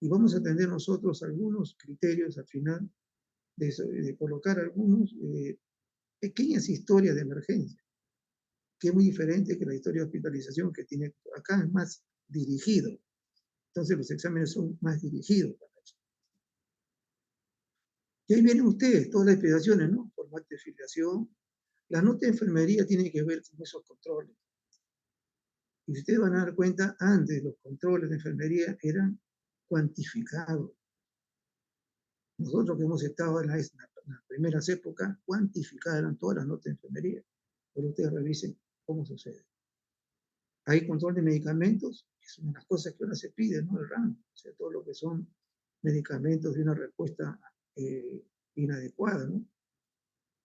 Y vamos a tener nosotros algunos criterios al final de colocar algunos pequeñas historias de emergencia, que es muy diferente que la historia de hospitalización que tiene acá, es más dirigido. Entonces los exámenes son más dirigidos para eso. Y ahí vienen ustedes, todas las explicaciones, ¿no? Formato de filiación. La nota de enfermería tiene que ver con esos controles. Y ustedes van a dar cuenta, antes los controles de enfermería eran cuantificados. Nosotros que hemos estado en las primeras épocas, cuantificadas eran todas las notas de enfermería. Pero ustedes revisen cómo sucede. Hay control de medicamentos, que es una de las cosas que ahora se pide, ¿no? El RAM, o sea, todo lo que son medicamentos de una respuesta inadecuada, ¿no?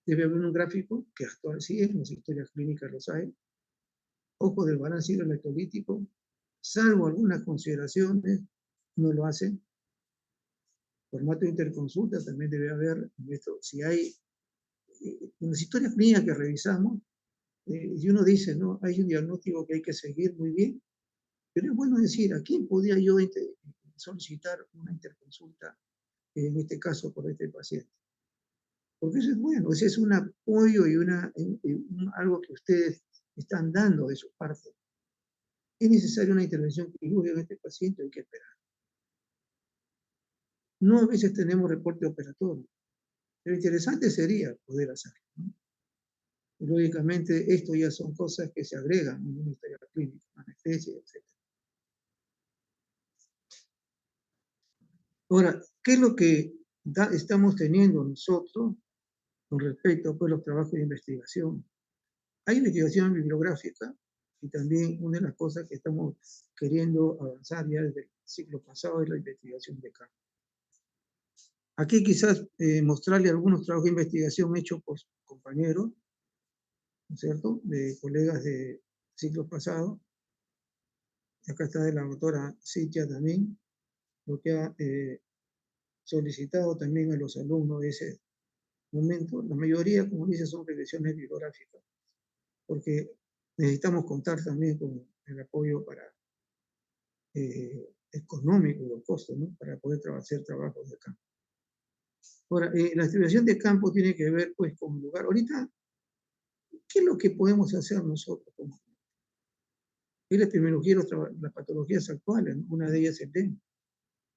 Debe haber un gráfico, que actual sí es, en las historias clínicas los hay. Ojo del balance hidroelectrolítico, salvo algunas consideraciones, no lo hacen. Formato de interconsulta también debe haber, esto, si hay, en las historias clínicas que revisamos, y uno dice, no, hay un diagnóstico que hay que seguir muy bien, pero es bueno decir, ¿a quién podía yo solicitar una interconsulta, en este caso por este paciente? Porque eso es bueno, ese es un apoyo y algo que ustedes están dando de su parte. Es necesaria una intervención quirúrgica en este paciente, hay que esperar. No a veces tenemos reporte operatorio. Pero interesante sería poder hacerlo, ¿no? Y lógicamente, esto ya son cosas que se agregan en una historia clínica, anestesia, etc. Ahora, ¿qué es lo que estamos teniendo nosotros con respecto pues, a los trabajos de investigación? Hay investigación bibliográfica y también una de las cosas que estamos queriendo avanzar ya desde el ciclo pasado es la investigación de campo. Aquí quizás mostrarle algunos trabajos de investigación hechos por compañeros, ¿no es cierto?, de colegas de ciclo pasado. Acá está de la doctora Citia también, lo que ha solicitado también a los alumnos de ese momento. La mayoría, como dice, son revisiones bibliográficas, porque necesitamos contar también con el apoyo para económico, los costos, ¿no?, para poder hacer trabajos de campo. Ahora, la estudiación de campo tiene que ver pues con el lugar. Ahorita, ¿qué es lo que podemos hacer nosotros? Es la epidemiología y las patologías actuales, ¿no? Una de ellas es el dengue.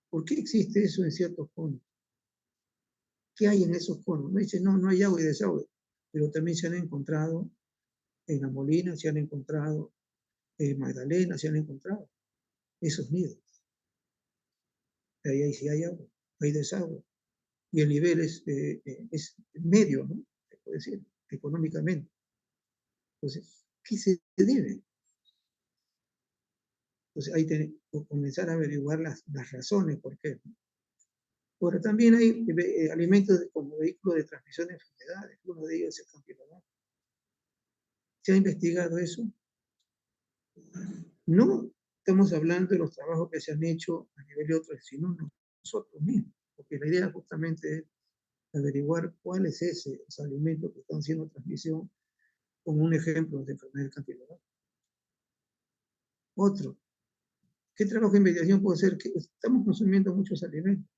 ¿Por qué existe eso en ciertos conos? ¿Qué hay en esos conos? No dice, no hay agua y desagüe, pero también se han encontrado en La Molina, se han encontrado en Magdalena, se han encontrado esos nidos. Ahí sí hay agua, hay desagüe. Y el nivel es medio, ¿no? Se puede decir, económicamente. Entonces, ¿qué se debe? Entonces, hay que comenzar a averiguar las razones por qué. Ahora, también hay alimentos como vehículos de transmisión de enfermedades. Uno de ellos es el campylobacter. ¿Se ha investigado eso? No estamos hablando de los trabajos que se han hecho a nivel de otros, sino nosotros mismos. Porque la idea justamente es averiguar cuál es ese alimento que están haciendo transmisión, como un ejemplo de enfermedad del campylobacter. Otro, ¿qué trabajo de investigación puede ser? Que estamos consumiendo muchos alimentos.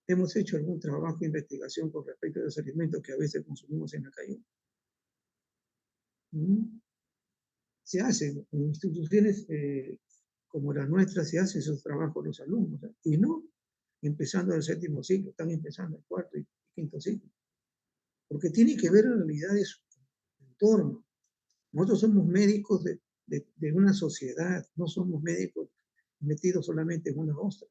Hemos hecho algún trabajo de investigación con respecto a los alimentos que a veces consumimos en la calle. Se hacen en instituciones como las nuestras, se hacen esos trabajos los alumnos, ¿eh? Y no empezando el 7º ciclo, están empezando el 4º y 5º ciclo. Porque tiene que ver la realidad de su entorno. Nosotros somos médicos de una sociedad, no somos médicos metidos solamente en una ostra.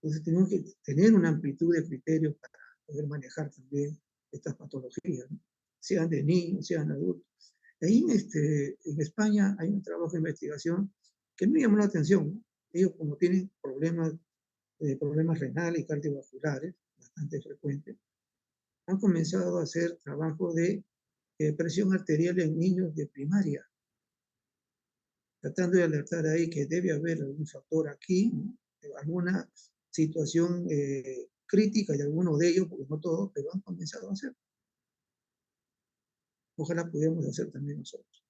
Entonces tenemos que tener una amplitud de criterios para poder manejar también estas patologías, ¿no? Sean de niños, sean adultos. Ahí en España hay un trabajo de investigación que me llamó la atención, ¿no? Ellos como tienen problemas renales y cardiovasculares, bastante frecuentes, han comenzado a hacer trabajo de presión arterial en niños de primaria, tratando de alertar ahí que debe haber algún factor aquí, ¿no?, alguna situación crítica de alguno de ellos, porque no todos, pero han comenzado a hacer. Ojalá pudiéramos hacer también nosotros.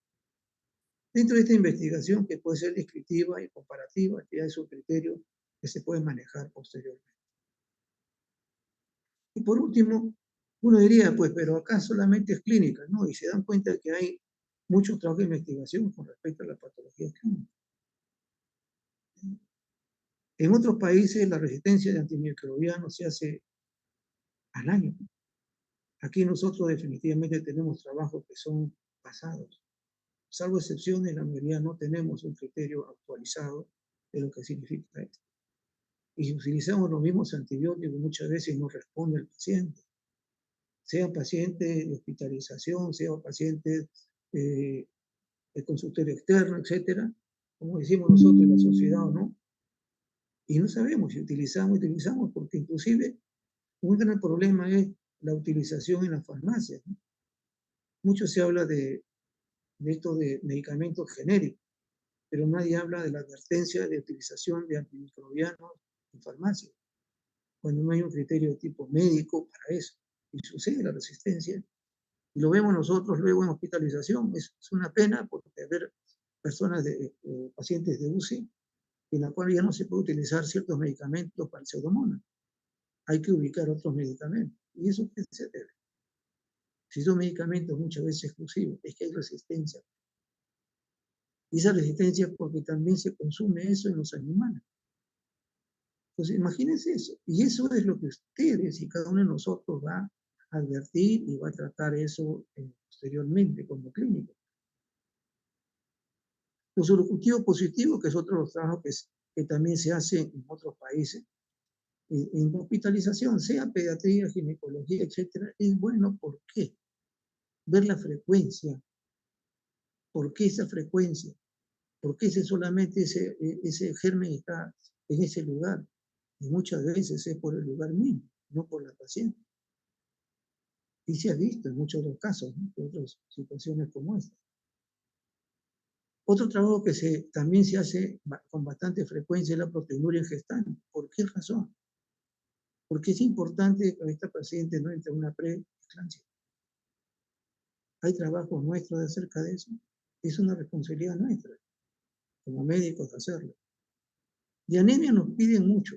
Dentro de esta investigación, que puede ser descriptiva y comparativa, que ya es un criterio que se puede manejar posteriormente. Y por último, uno diría, pues, pero acá solamente es clínica, ¿no? Y se dan cuenta que hay muchos trabajos de investigación con respecto a la patología clínica. En otros países la resistencia de antimicrobianos se hace al año. Aquí nosotros definitivamente tenemos trabajos que son pasados. Salvo excepciones, la mayoría no tenemos un criterio actualizado de lo que significa esto. Y si utilizamos los mismos antibióticos, muchas veces no responde el paciente. Sea paciente de hospitalización, sea paciente de consultorio externo, etcétera, como decimos nosotros en la sociedad o no. Y no sabemos si utilizamos, porque inclusive un gran problema es la utilización en las farmacias, ¿no? Mucho se habla de esto de medicamentos genéricos, pero nadie habla de la advertencia de utilización de antimicrobianos en farmacia, cuando no hay un criterio de tipo médico para eso. Y sucede la resistencia. Y lo vemos nosotros luego en hospitalización. Es una pena porque haber personas, pacientes de UCI, en la cual ya no se puede utilizar ciertos medicamentos para el pseudomonas. Hay que ubicar otros medicamentos. ¿Y eso qué se debe? Si son medicamentos muchas veces exclusivos, es que hay resistencia. Y esa resistencia es porque también se consume eso en los animales. Entonces, imagínense eso. Y eso es lo que ustedes y cada uno de nosotros va a advertir y va a tratar eso posteriormente como clínico. Los objetivos positivos, que es otro de los trabajos que también se hace en otros países, en hospitalización, sea pediatría, ginecología, etcétera, es bueno. ¿Por qué? Ver la frecuencia. ¿Por qué esa frecuencia? ¿Por qué solamente ese germen está en ese lugar? Y muchas veces es por el lugar mismo, no por la paciente. Y se ha visto en muchos de los casos, ¿no? En otras situaciones como esta. Otro trabajo que también se hace con bastante frecuencia es la proteinuria en gestante. ¿Por qué razón? Porque es importante que esta paciente no entre en una preeclampsia. Hay trabajos nuestros acerca de eso. Es una responsabilidad nuestra, como médicos, hacerlo. Y anemia nos piden mucho.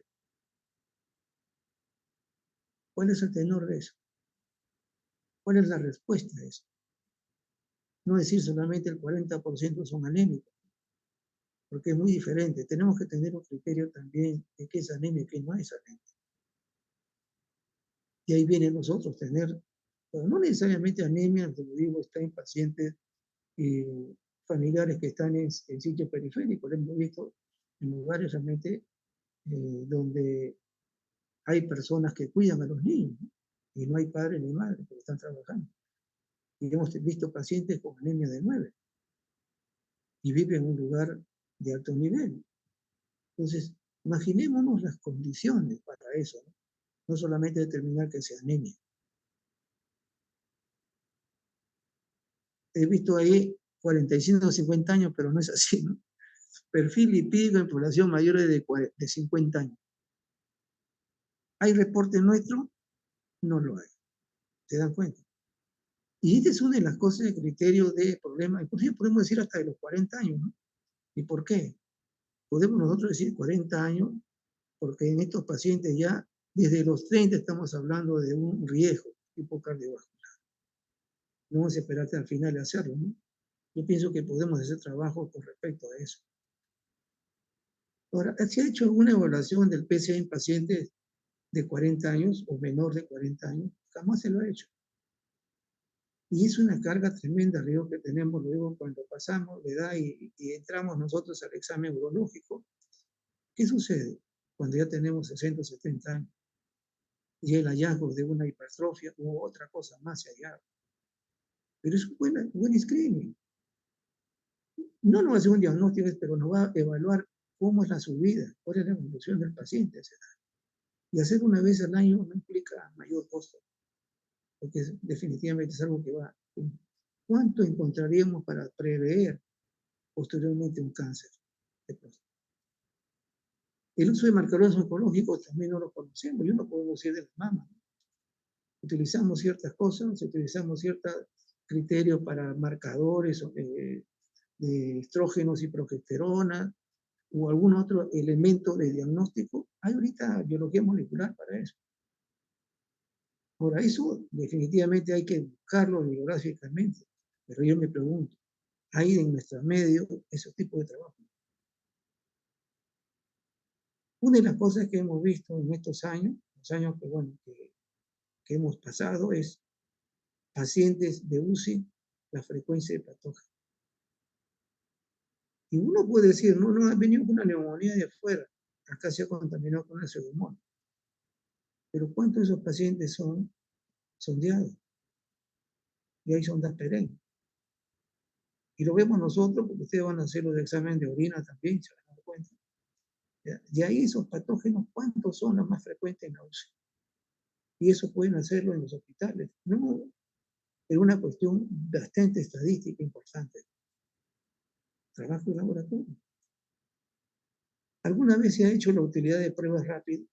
¿Cuál es el tenor de eso? ¿Cuál es la respuesta a eso? No decir solamente el 40% son anémicos, porque es muy diferente. Tenemos que tener un criterio también de qué es anemia y qué no es anemia. Y ahí viene nosotros tener, pero no necesariamente anemia, como digo, está en pacientes familiares que están en sitios periféricos. Lo hemos visto en lugares realmente donde hay personas que cuidan a los niños, ¿no? Y no hay padre ni madre porque están trabajando. Y hemos visto pacientes con anemia de 9 y viven en un lugar de alto nivel. Entonces, imaginémonos las condiciones para eso, ¿no? No solamente determinar que sea anemia. He visto ahí 45 o 50 años, pero no es así, ¿no? Perfil lipídico en población mayor de 50 años. ¿Hay reporte nuestro? No lo hay. ¿Se dan cuenta? Y esta es una de las cosas de criterio de problema, inclusive podemos decir hasta de los 40 años, ¿no? ¿Y por qué? Podemos nosotros decir 40 años, porque en estos pacientes ya desde los 30 estamos hablando de un riesgo tipo cardiovascular. No vamos a esperar hasta el final de hacerlo, ¿no? Yo pienso que podemos hacer trabajo con respecto a eso. Ahora, ¿se ha hecho alguna evaluación del PSA en pacientes de 40 años o menor de 40 años? Jamás se lo ha hecho. Y es una carga tremenda, Río, que tenemos luego cuando pasamos de edad y entramos nosotros al examen urológico. ¿Qué sucede cuando ya tenemos 60 o 70 años? Y el hallazgo de una hipertrofia u otra cosa más allá. Pero es un buen screening. No nos va a hacer un diagnóstico, pero nos va a evaluar cómo es la subida, cuál es la evolución del paciente a esa edad. Y hacer una vez al año no implica mayor costo, porque definitivamente es algo que va. ¿Cuánto encontraríamos para prever posteriormente un cáncer de próstata? El uso de marcadores oncológicos también no lo conocemos, yo no puedo decir de las mamas. Utilizamos ciertas cosas, utilizamos ciertos criterios para marcadores de estrógenos y progesterona o algún otro elemento de diagnóstico. Hay ahorita biología molecular para eso. Ahora, eso definitivamente hay que buscarlo bibliográficamente, pero yo me pregunto, ¿hay en nuestro medio ese tipo de trabajo? Una de las cosas que hemos visto en estos años, los años que, bueno, que hemos pasado, es pacientes de UCI, la frecuencia de patógenos. Y uno puede decir, no ha venido con una neumonía de afuera, acá se ha contaminado con el pseudomonas. Pero ¿cuántos de esos pacientes son sondeados? Y hay sondas perennes. Y lo vemos nosotros, porque ustedes van a hacer los exámenes de orina también, se van a dar cuenta. Y ahí esos patógenos, ¿cuántos son los más frecuentes en la UCI? Y eso pueden hacerlo en los hospitales. No, es una cuestión bastante estadística importante. Trabajo de laboratorio. ¿Alguna vez se ha hecho la utilidad de pruebas rápidas?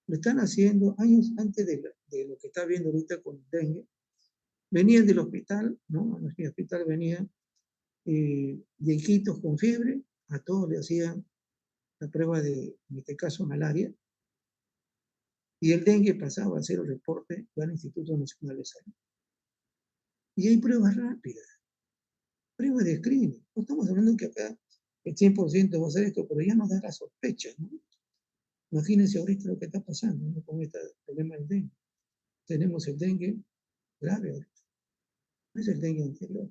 Lo están haciendo años antes de lo que está viendo ahorita con el dengue. Venían del hospital, ¿no? En el hospital venían viejitos con fiebre, a todos le hacían la prueba de, en este caso, malaria, y el dengue pasaba a hacer el reporte al Instituto Nacional de Salud. Y hay pruebas rápidas, pruebas de screening. No estamos hablando que acá el 100% va a ser esto, pero ya nos da la sospecha, ¿no? Imagínense ahorita lo que está pasando, ¿no? Con este problema del dengue. Tenemos el dengue grave ahorita. No es el dengue anterior.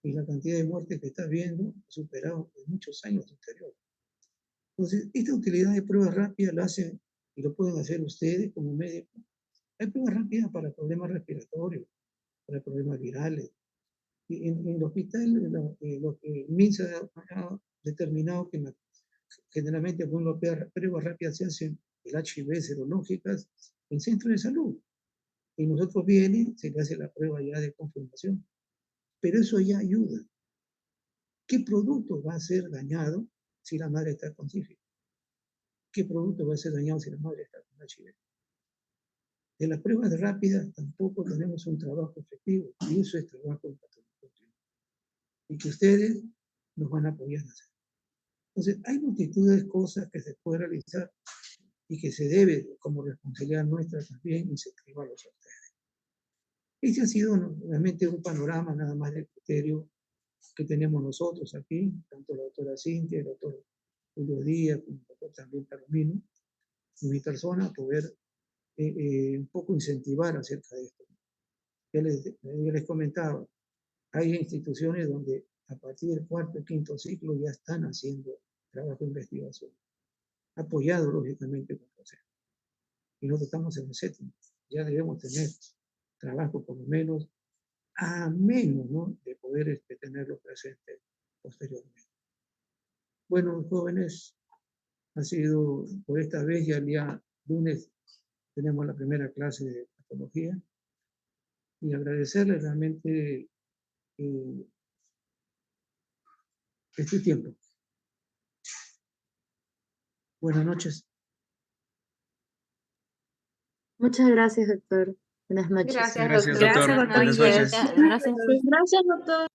Y la cantidad de muertes que está viendo ha superado en muchos años anteriores. Entonces, esta utilidad de pruebas rápidas la hacen y lo pueden hacer ustedes como médicos. Hay pruebas rápidas para problemas respiratorios, para problemas virales. Y en el hospital, lo que MINSA ha determinado que generalmente con las pruebas rápidas se hacen el HIV serológicas en centros de salud. Y nosotros vienen, se le hace la prueba ya de confirmación. Pero eso ya ayuda. ¿Qué producto va a ser dañado si la madre está con sífilis? ¿Qué producto va a ser dañado si la madre está con HIV? De las pruebas rápidas tampoco tenemos un trabajo efectivo, y eso es trabajo de patología. Y que ustedes nos van a apoyar a hacer. Entonces, hay multitud de cosas que se pueden realizar y que se debe, como responsabilidad nuestra también, incentivarlos a ustedes. Ese ha sido realmente un panorama nada más del criterio que tenemos nosotros aquí, tanto la doctora Cintia, el doctor Julio Díaz, como el doctor también Palomino, y mi persona, poder un poco incentivar acerca de esto. Ya les comentaba, hay instituciones donde a partir del cuarto y quinto ciclo ya están haciendo trabajo de investigación, apoyado lógicamente por el consejo. Y nosotros estamos en el séptimo, ya debemos tener trabajo por lo menos a menos, ¿no?, de poder tenerlo presente posteriormente. Bueno, jóvenes, ha sido por esta vez, ya el día lunes tenemos la primera clase de patología, y agradecerles realmente este tiempo. Buenas noches. Muchas gracias, doctor. Buenas noches. Gracias, Gracias, doctor. doctor. Gracias, doctor Buenas Guillermo. noches. Gracias, doctor.